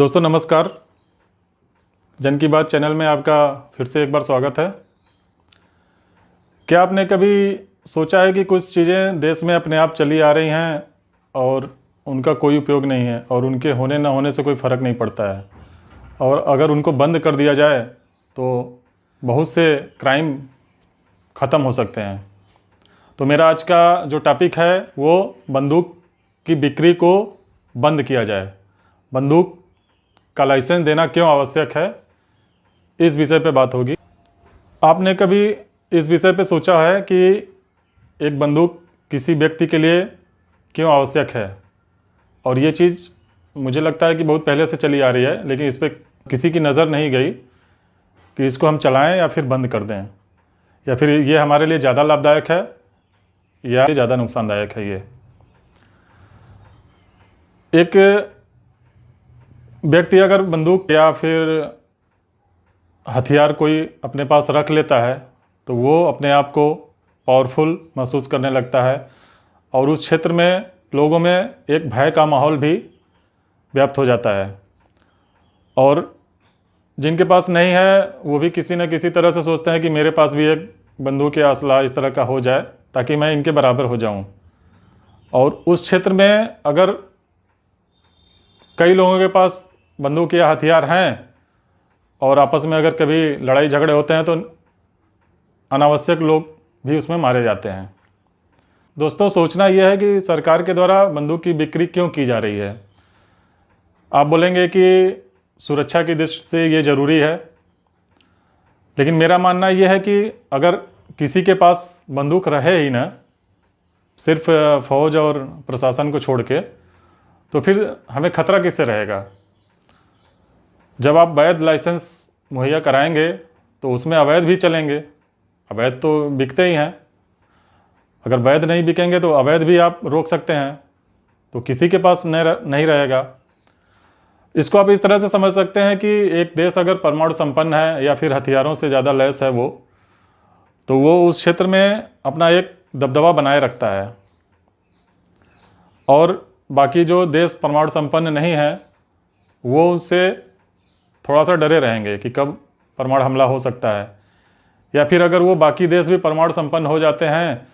दोस्तों नमस्कार। जन की बात चैनल में आपका फिर से एक बार स्वागत है। क्या आपने कभी सोचा है कि कुछ चीज़ें देश में अपने आप चली आ रही हैं और उनका कोई उपयोग नहीं है और उनके होने ना होने से कोई फ़र्क नहीं पड़ता है, और अगर उनको बंद कर दिया जाए तो बहुत से क्राइम ख़त्म हो सकते हैं। तो मेरा आज का जो टॉपिक है वो बंदूक की बिक्री को बंद किया जाए, बंदूक का लाइसेंस देना क्यों आवश्यक है, इस विषय पे बात होगी। आपने कभी इस विषय पे सोचा है कि एक बंदूक किसी व्यक्ति के लिए क्यों आवश्यक है? और ये चीज़ मुझे लगता है कि बहुत पहले से चली आ रही है, लेकिन इस पर किसी की नज़र नहीं गई कि इसको हम चलाएं या फिर बंद कर दें, या फिर ये हमारे लिए ज़्यादा लाभदायक है या ज़्यादा नुकसानदायक है। ये एक व्यक्ति अगर बंदूक या फिर हथियार कोई अपने पास रख लेता है तो वो अपने आप को पावरफुल महसूस करने लगता है और उस क्षेत्र में लोगों में एक भय का माहौल भी व्याप्त हो जाता है। और जिनके पास नहीं है वो भी किसी न किसी तरह से सोचते हैं कि मेरे पास भी एक बंदूक या असला इस तरह का हो जाए ताकि मैं इनके बराबर हो जाऊं। और उस क्षेत्र में अगर कई लोगों के पास बंदूक या हथियार हैं और आपस में अगर कभी लड़ाई झगड़े होते हैं तो अनावश्यक लोग भी उसमें मारे जाते हैं। दोस्तों, सोचना यह है कि सरकार के द्वारा बंदूक की बिक्री क्यों की जा रही है। आप बोलेंगे कि सुरक्षा की दृष्टि से ये ज़रूरी है, लेकिन मेरा मानना यह है कि अगर किसी के पास बंदूक रहे ही ना, सिर्फ फौज और प्रशासन को छोड़ के, तो फिर हमें खतरा किससे रहेगा। जब आप वैध लाइसेंस मुहैया कराएंगे तो उसमें अवैध भी चलेंगे। अवैध तो बिकते ही हैं, अगर वैध नहीं बिकेंगे तो अवैध भी आप रोक सकते हैं, तो किसी के पास नहीं रहेगा। इसको आप इस तरह से समझ सकते हैं कि एक देश अगर परमाणु संपन्न है या फिर हथियारों से ज़्यादा लैस है वो, तो वो उस क्षेत्र में अपना एक दबदबा बनाए रखता है, और बाकी जो देश परमाणु संपन्न नहीं है वो उससे थोड़ा सा डरे रहेंगे कि कब परमाणु हमला हो सकता है। या फिर अगर वो बाकी देश भी परमाणु संपन्न हो जाते हैं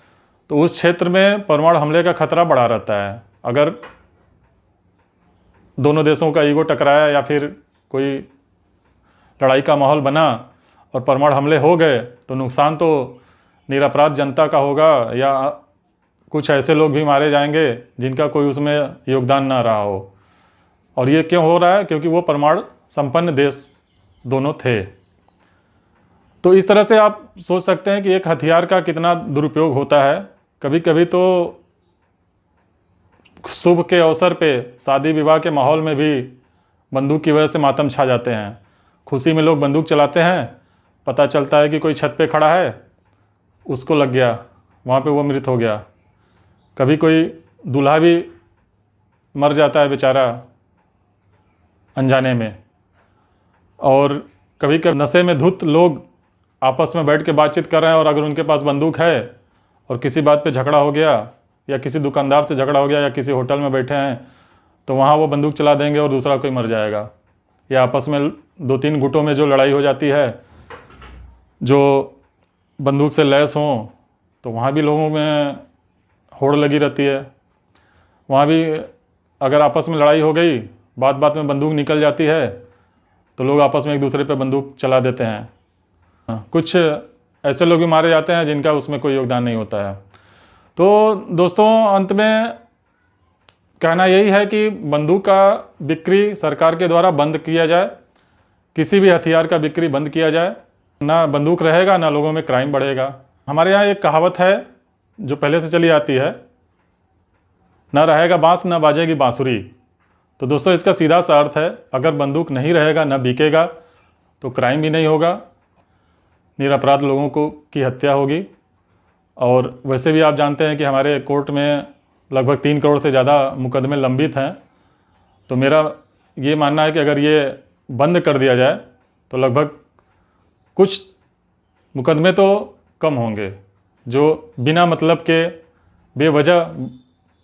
तो उस क्षेत्र में परमाणु हमले का खतरा बढ़ा रहता है। अगर दोनों देशों का ईगो टकराया या फिर कोई लड़ाई का माहौल बना और परमाणु हमले हो गए तो नुकसान तो निरपराध जनता का होगा, या कुछ ऐसे लोग भी मारे जाएंगे जिनका कोई उसमें योगदान ना रहा हो। और ये क्यों हो रहा है? क्योंकि वो परमाणु संपन्न देश दोनों थे। तो इस तरह से आप सोच सकते हैं कि एक हथियार का कितना दुरुपयोग होता है। कभी कभी तो शुभ के अवसर पे, शादी विवाह के माहौल में भी बंदूक की वजह से मातम छा जाते हैं। खुशी में लोग बंदूक चलाते हैं, पता चलता है कि कोई छत पे खड़ा है, उसको लग गया, वहाँ पे वो मृत हो गया। कभी कोई दूल्हा भी मर जाता है बेचारा अनजाने में। और कभी कभी नशे में धुत लोग आपस में बैठ के बातचीत कर रहे हैं और अगर उनके पास बंदूक है और किसी बात पे झगड़ा हो गया या किसी दुकानदार से झगड़ा हो गया या किसी होटल में बैठे हैं तो वहाँ वो बंदूक चला देंगे और दूसरा कोई मर जाएगा। या आपस में 2-3 गुटों में जो लड़ाई हो जाती है, जो बंदूक से लैस हों, तो वहाँ भी लोगों में होड़ लगी रहती है। वहाँ भी अगर आपस में लड़ाई हो गई, बात बात में बंदूक निकल जाती है, तो लोग आपस में एक दूसरे पे बंदूक चला देते हैं। कुछ ऐसे लोग भी मारे जाते हैं जिनका उसमें कोई योगदान नहीं होता है। तो दोस्तों, अंत में कहना यही है कि बंदूक का बिक्री सरकार के द्वारा बंद किया जाए, किसी भी हथियार का बिक्री बंद किया जाए। ना बंदूक रहेगा ना लोगों में क्राइम बढ़ेगा। हमारे यहाँ एक कहावत है जो पहले से चली आती है, ना रहेगा बांस ना बाजेगी बांसुरी। तो दोस्तों, इसका सीधा सा अर्थ है, अगर बंदूक नहीं रहेगा, ना बिकेगा, तो क्राइम भी नहीं होगा, निरपराध लोगों को की हत्या होगी। और वैसे भी आप जानते हैं कि हमारे कोर्ट में लगभग 3 करोड़ से ज़्यादा मुकदमे लंबित हैं। तो मेरा ये मानना है कि अगर ये बंद कर दिया जाए तो लगभग कुछ मुकदमे तो कम होंगे जो बिना मतलब के बेवजह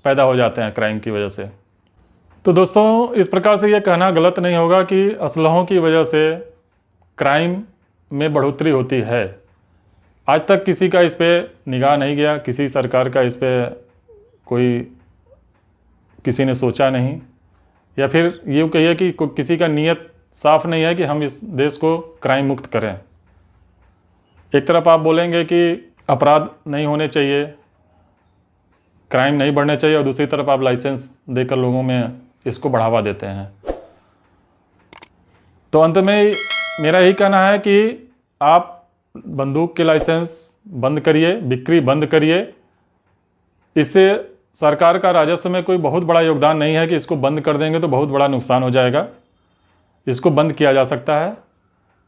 पैदा हो जाते हैं क्राइम की वजह से। तो दोस्तों, इस प्रकार से ये कहना गलत नहीं होगा कि असलहों की वजह से क्राइम में बढ़ोतरी होती है। आज तक किसी का इस पे निगाह नहीं गया, किसी सरकार का इस पे कोई किसी ने सोचा नहीं, या फिर यूँ कहिए कि किसी का नीयत साफ नहीं है कि हम इस देश को क्राइम मुक्त करें। एक तरफ आप बोलेंगे कि अपराध नहीं होने चाहिए, क्राइम नहीं बढ़ने चाहिए, और दूसरी तरफ आप लाइसेंस देकर लोगों में इसको बढ़ावा देते हैं। तो अंत में मेरा यही कहना है कि आप बंदूक के लाइसेंस बंद करिए, बिक्री बंद करिए। इससे सरकार का राजस्व में कोई बहुत बड़ा योगदान नहीं है कि इसको बंद कर देंगे तो बहुत बड़ा नुकसान हो जाएगा। इसको बंद किया जा सकता है,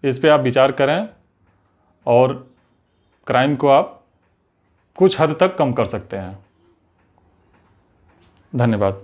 इस पे आप विचार करें और क्राइम को आप कुछ हद तक कम कर सकते हैं। धन्यवाद।